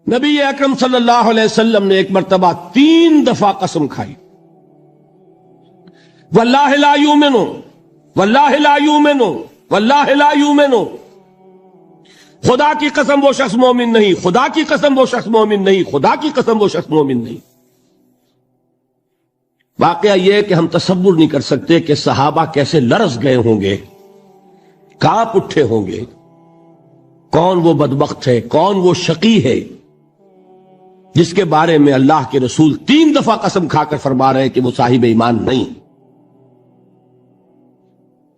نبی اکرم صلی اللہ علیہ وسلم نے ایک مرتبہ 3 دفعہ قسم کھائی، واللہ لا یؤمنو، واللہ لا یؤمنو، واللہ لا یؤمنو، خدا کی قسم وہ شخص مومن نہیں، خدا کی قسم وہ شخص مومن نہیں، خدا کی قسم وہ شخص مومن نہیں۔ واقعہ یہ کہ ہم تصور نہیں کر سکتے کہ صحابہ کیسے لرز گئے ہوں گے، کانپ اٹھے ہوں گے، کون وہ بدبخت ہے، کون وہ شقی ہے جس کے بارے میں اللہ کے رسول 3 دفعہ قسم کھا کر فرما رہے کہ وہ صاحب ایمان نہیں۔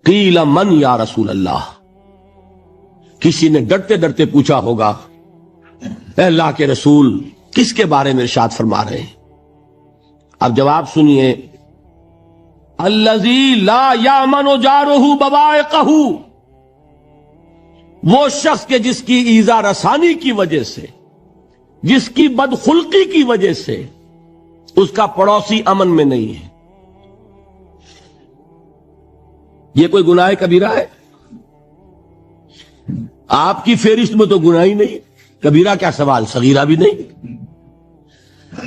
قیل من یا رسول اللہ، کسی نے ڈرتے ڈرتے پوچھا ہوگا اے اللہ کے رسول کس کے بارے میں ارشاد فرما رہے ہیں؟ اب جواب سنیے، الذی لا یامن جارہ بوائقہ، وہ شخص کے جس کی ایذا رسانی کی وجہ سے، جس کی بدخلقی کی وجہ سے اس کا پڑوسی امن میں نہیں ہے۔ یہ کوئی گناہ کبیرہ ہے؟ آپ کی فہرست میں تو گناہ ہی نہیں، کبیرہ کیا سوال، صغیرہ بھی نہیں۔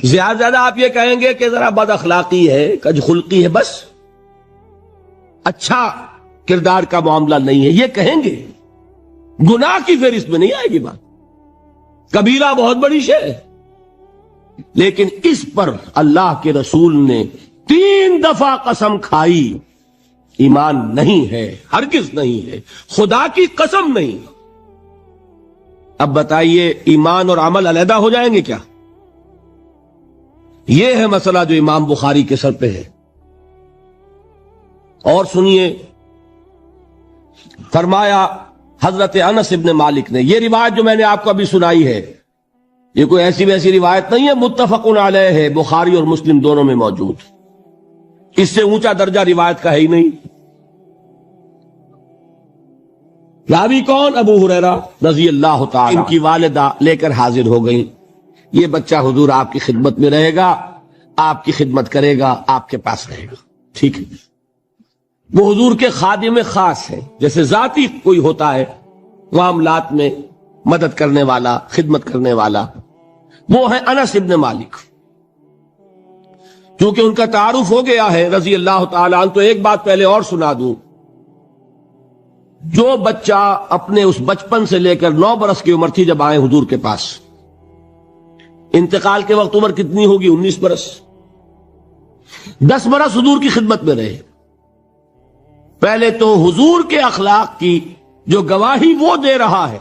زیادہ زیادہ آپ یہ کہیں گے کہ ذرا بد اخلاقی ہے، کج خلقی ہے، بس اچھا کردار کا معاملہ نہیں ہے، یہ کہیں گے، گناہ کی فہرست میں نہیں آئے گی بات۔ کبیرہ بہت بڑی شے ہے، لیکن اس پر اللہ کے رسول نے 3 دفعہ قسم کھائی، ایمان نہیں ہے، ہرگز نہیں ہے، خدا کی قسم نہیں۔ اب بتائیے ایمان اور عمل علیحدہ ہو جائیں گے کیا؟ یہ ہے مسئلہ جو امام بخاری کے سر پہ ہے۔ اور سنیے، فرمایا حضرت انس ابن مالک نے، یہ روایت جو میں نے آپ کو ابھی سنائی ہے یہ کوئی ایسی ویسی روایت نہیں ہے، متفق علیہ ہے، بخاری اور مسلم دونوں میں موجود، اس سے اونچا درجہ روایت کا ہے ہی نہیں۔ راوی کون؟ ابو ہریرہ رضی اللہ تعالی، ان کی والدہ لے کر حاضر ہو گئیں، یہ بچہ حضور آپ کی خدمت میں رہے گا، آپ کی خدمت کرے گا، آپ کے پاس رہے گا، ٹھیک ہے۔ وہ حضور کے خادم خاص ہیں، جیسے ذاتی کوئی ہوتا ہے معاملات میں مدد کرنے والا، خدمت کرنے والا، وہ ہیں انس ابن مالک۔ کیونکہ ان کا تعارف ہو گیا ہے رضی اللہ تعالیٰ عنہ، تو ایک بات پہلے اور سنا دوں، جو بچہ اپنے اس بچپن سے لے کر 9 برس کی عمر تھی جب آئے حضور کے پاس، انتقال کے وقت عمر کتنی ہوگی؟ 19 برس، 10 برس حضور کی خدمت میں رہے۔ پہلے تو حضور کے اخلاق کی جو گواہی وہ دے رہا ہے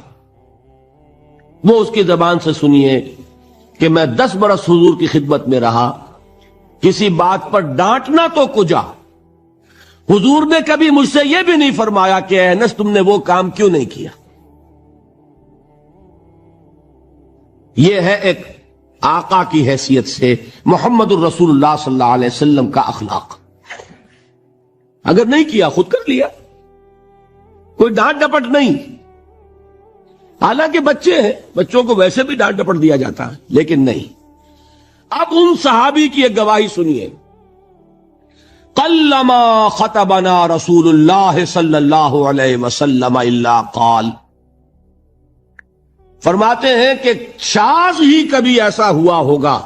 وہ اس کی زبان سے سنیے کہ میں 10 برس حضور کی خدمت میں رہا، کسی بات پر ڈانٹنا تو کجا، حضور نے کبھی مجھ سے یہ بھی نہیں فرمایا کہ اے انس تم نے وہ کام کیوں نہیں کیا۔ یہ ہے ایک آقا کی حیثیت سے محمد الرسول اللہ صلی اللہ علیہ وسلم کا اخلاق۔ اگر نہیں کیا خود کر لیا، کوئی ڈانٹ ڈپٹ نہیں، حالانکہ بچے ہیں، بچوں کو ویسے بھی ڈانٹ ڈپٹ دیا جاتا ہے، لیکن نہیں۔ اب ان صحابی کی ایک گواہی سنیے، قلما خطبنا رسول اللہ صلی اللہ علیہ وسلم الا قال، فرماتے ہیں کہ شاذ ہی کبھی ایسا ہوا ہوگا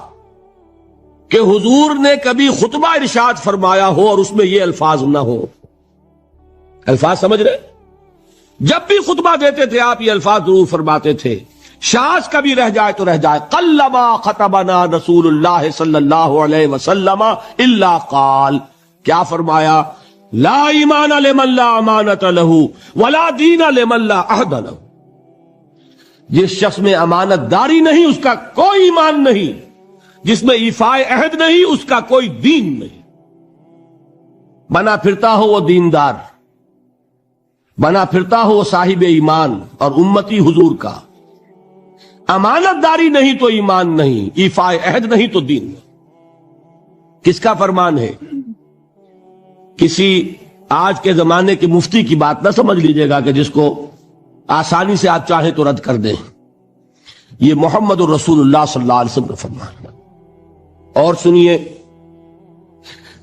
کہ حضور نے کبھی خطبہ ارشاد فرمایا ہو اور اس میں یہ الفاظ نہ ہو۔ الفاظ سمجھ رہے؟ جب بھی خطبہ دیتے تھے آپ یہ الفاظ ضرور فرماتے تھے، شاذ کبھی رہ جائے تو رہ جائے، قلما خطبنا رسول اللہ صلی اللہ علیہ وسلم الا قال، کیا فرمایا؟ لا ایمان لمن لا امانت لہ ولا دین لمن لا عہد لہ، جس شخص میں امانت داری نہیں اس کا کوئی ایمان نہیں، جس میں ایفائے عہد نہیں اس کا کوئی دین نہیں۔ بنا پھرتا ہو وہ دیندار، بنا پھرتا ہو وہ صاحب ایمان اور امتی حضور کا، امانت داری نہیں تو ایمان نہیں، ایفائے عہد نہیں تو دین نہیں۔ کس کا فرمان ہے؟ کسی آج کے زمانے کے مفتی کی بات نہ سمجھ لیجئے گا کہ جس کو آسانی سے آپ چاہیں تو رد کر دیں، یہ محمد الرسول اللہ صلی اللہ علیہ وسلم کا فرمان ہے۔ اور سنیے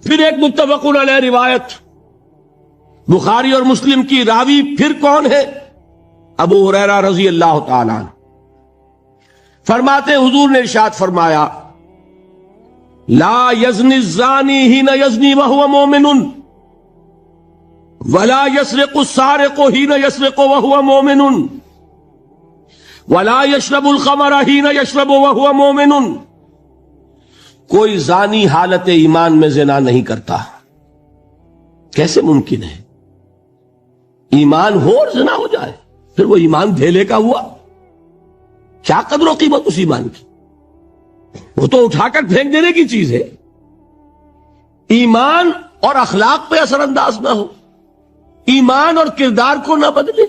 پھر ایک متفق علیہ روایت، بخاری اور مسلم کی، راوی پھر کون ہے؟ ابو ہریرہ رضی اللہ تعالیٰ عنہ۔ فرماتے حضور نے ارشاد فرمایا لا یزنی الزانی حین یزنی وہو مومن ولا یسرق السارق حین یسرق وہو مومن ولا یشرب الخمر حین یشرب وہو مومن. کوئی زانی حالت ایمان میں زنا نہیں کرتا. کیسے ممکن ہے؟ ایمان ہو اور زنا ہو جائے، پھر وہ ایمان دھیلے کا ہوا؟ کیا قدر و قیمت اس ایمان کی؟ وہ تو اٹھا کر پھینک دینے کی چیز ہے. ایمان اور اخلاق پہ اثر انداز نہ ہو، ایمان اور کردار کو نہ بدلے،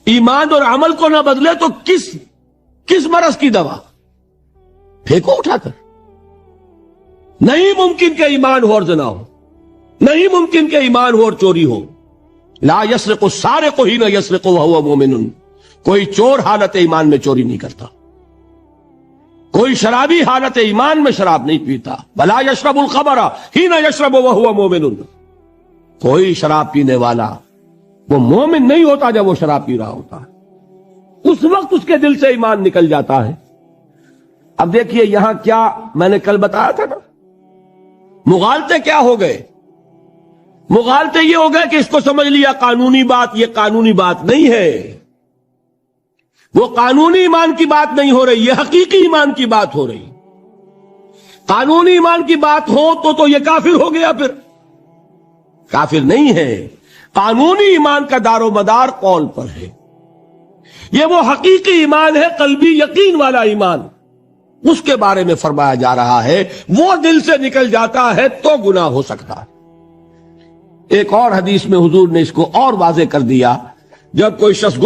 ایمان اور عمل کو نہ بدلے تو کس مرض کی دوا؟ پھینکو اٹھا کر. نہیں ممکن کہ ایمان ہو اور زنا ہو، نہیں ممکن کہ ایمان ہو اور چوری ہو. لا یسرق السارق حین یسرق وہو مومن. کوئی چور حالت ایمان میں چوری نہیں کرتا، کوئی شرابی حالت ایمان میں شراب نہیں پیتا. ولا یشرب الخمر حین یشرب وہو مومن. کوئی شراب پینے والا وہ مومن نہیں ہوتا جب وہ شراب پی رہا ہوتا ہے، اس وقت اس کے دل سے ایمان نکل جاتا ہے. اب دیکھیے یہاں کیا میں نے کل بتایا تھا نا، مغالطے کیا ہو گئے؟ مغالطے یہ ہو گئے کہ اس کو سمجھ لیا قانونی بات، یہ قانونی بات نہیں ہے، وہ قانونی ایمان کی بات نہیں ہو رہی، یہ حقیقی ایمان کی بات ہو رہی. قانونی ایمان کی بات ہو تو یہ کافر ہو گیا. پھر کافر نہیں ہے. قانونی ایمان کا دار و مدار قول پر ہے. یہ وہ حقیقی ایمان ہے، قلبی یقین والا ایمان. اس کے بارے میں فرمایا جا رہا ہے وہ دل سے نکل جاتا ہے تو گناہ ہو سکتا ہے. ایک اور حدیث میں حضور نے اس کو اور واضح کر دیا. جب کوئی شخص